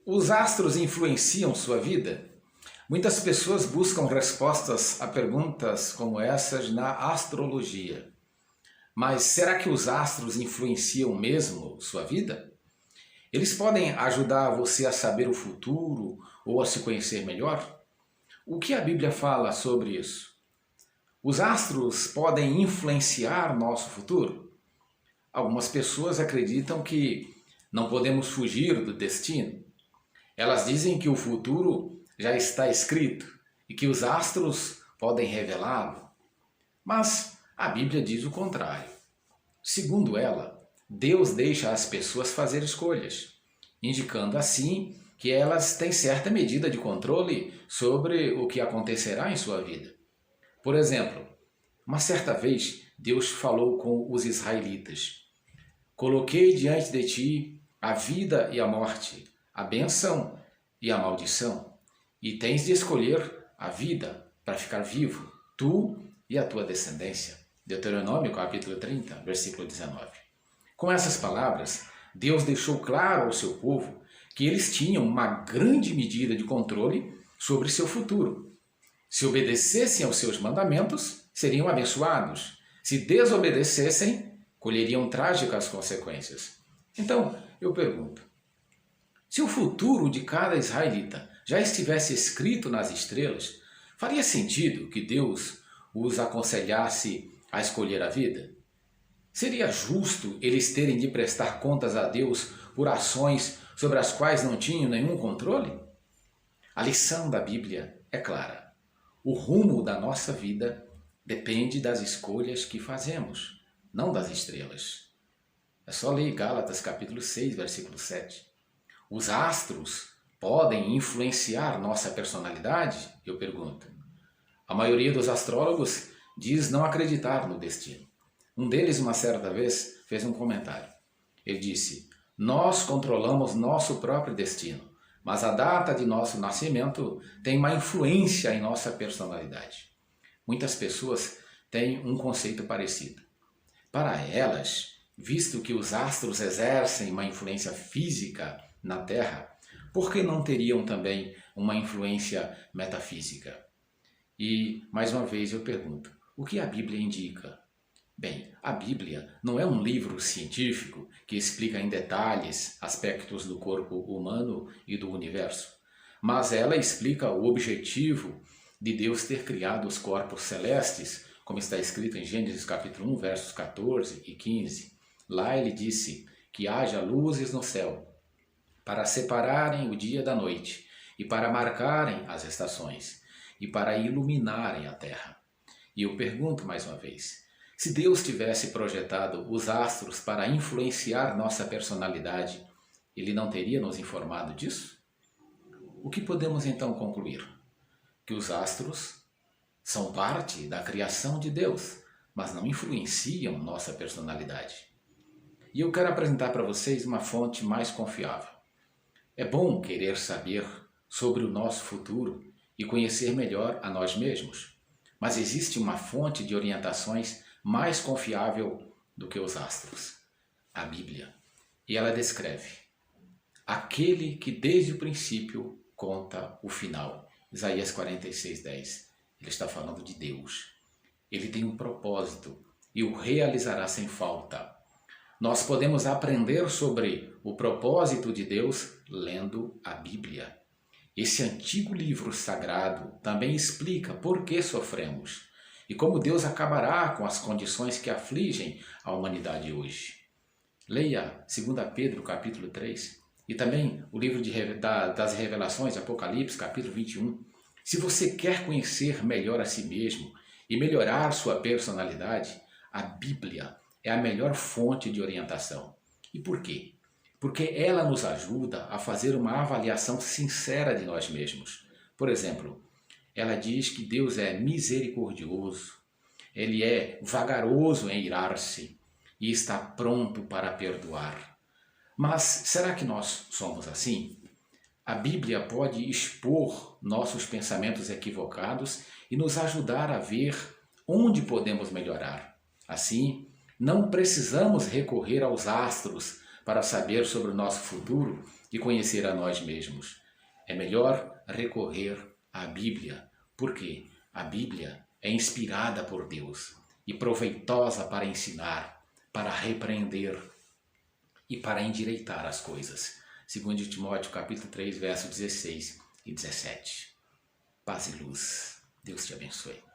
Os astros influenciam sua vida? Muitas pessoas buscam respostas a perguntas como essas na astrologia. Mas será que os astros influenciam mesmo sua vida? Eles podem ajudar você a saber o futuro ou a se conhecer melhor? O que a Bíblia fala sobre isso? Os astros podem influenciar nosso futuro? Algumas pessoas acreditam que não podemos fugir do destino. Elas dizem que o futuro já está escrito e que os astros podem revelá-lo. Mas a Bíblia diz o contrário. Segundo ela, Deus deixa as pessoas fazer escolhas, indicando assim que elas têm certa medida de controle sobre o que acontecerá em sua vida. Por exemplo, uma certa vez Deus falou com os israelitas: "Coloquei diante de ti a vida e a morte, a bênção e a maldição, e tens de escolher a vida para ficar vivo, tu e a tua descendência." Deuteronômio capítulo 30, versículo 19. Com essas palavras, Deus deixou claro ao seu povo que eles tinham uma grande medida de controle sobre seu futuro. Se obedecessem aos seus mandamentos, seriam abençoados. Se desobedecessem, colheriam trágicas consequências. Então, eu pergunto, se o futuro de cada israelita já estivesse escrito nas estrelas, faria sentido que Deus os aconselhasse a escolher a vida? Seria justo eles terem de prestar contas a Deus por ações sobre as quais não tinham nenhum controle? A lição da Bíblia é clara. O rumo da nossa vida depende das escolhas que fazemos, não das estrelas. É só ler Gálatas capítulo 6, versículo 7. Os astros podem influenciar nossa personalidade? Eu pergunto. A maioria dos astrólogos diz não acreditar no destino. Um deles, uma certa vez, fez um comentário. Ele disse: "Nós controlamos nosso próprio destino, mas a data de nosso nascimento tem uma influência em nossa personalidade." Muitas pessoas têm um conceito parecido. Para elas, visto que os astros exercem uma influência física na Terra, por que não teriam também uma influência metafísica? E, mais uma vez, eu pergunto, o que a Bíblia indica? Bem, a Bíblia não é um livro científico que explica em detalhes aspectos do corpo humano e do universo, mas ela explica o objetivo de Deus ter criado os corpos celestes, como está escrito em Gênesis capítulo 1, versos 14 e 15. Lá ele disse que haja luzes no céu, para separarem o dia da noite, e para marcarem as estações, e para iluminarem a terra. E eu pergunto mais uma vez, se Deus tivesse projetado os astros para influenciar nossa personalidade, Ele não teria nos informado disso? O que podemos então concluir? Que os astros são parte da criação de Deus, mas não influenciam nossa personalidade. E eu quero apresentar para vocês uma fonte mais confiável. É bom querer saber sobre o nosso futuro e conhecer melhor a nós mesmos, mas existe uma fonte de orientações mais confiável do que os astros, a Bíblia. E ela descreve: aquele que desde o princípio conta o final. Isaías 46, 10. Ele está falando de Deus. Ele tem um propósito e o realizará sem falta. Nós podemos aprender sobre o propósito de Deus lendo a Bíblia. Esse antigo livro sagrado também explica por que sofremos e como Deus acabará com as condições que afligem a humanidade hoje. Leia 2 Pedro capítulo 3 e também o livro das Revelações, Apocalipse capítulo 21. Se você quer conhecer melhor a si mesmo e melhorar sua personalidade, a Bíblia é a melhor fonte de orientação. E por quê? Porque ela nos ajuda a fazer uma avaliação sincera de nós mesmos. Por exemplo, ela diz que Deus é misericordioso, Ele é vagaroso em irar-se e está pronto para perdoar. Mas será que nós somos assim? A Bíblia pode expor nossos pensamentos equivocados e nos ajudar a ver onde podemos melhorar. Assim, não precisamos recorrer aos astros para saber sobre o nosso futuro e conhecer a nós mesmos. É melhor recorrer à Bíblia, porque a Bíblia é inspirada por Deus e proveitosa para ensinar, para repreender e para endireitar as coisas. 2 Timóteo capítulo 3, versos 16 e 17. Paz e luz. Deus te abençoe.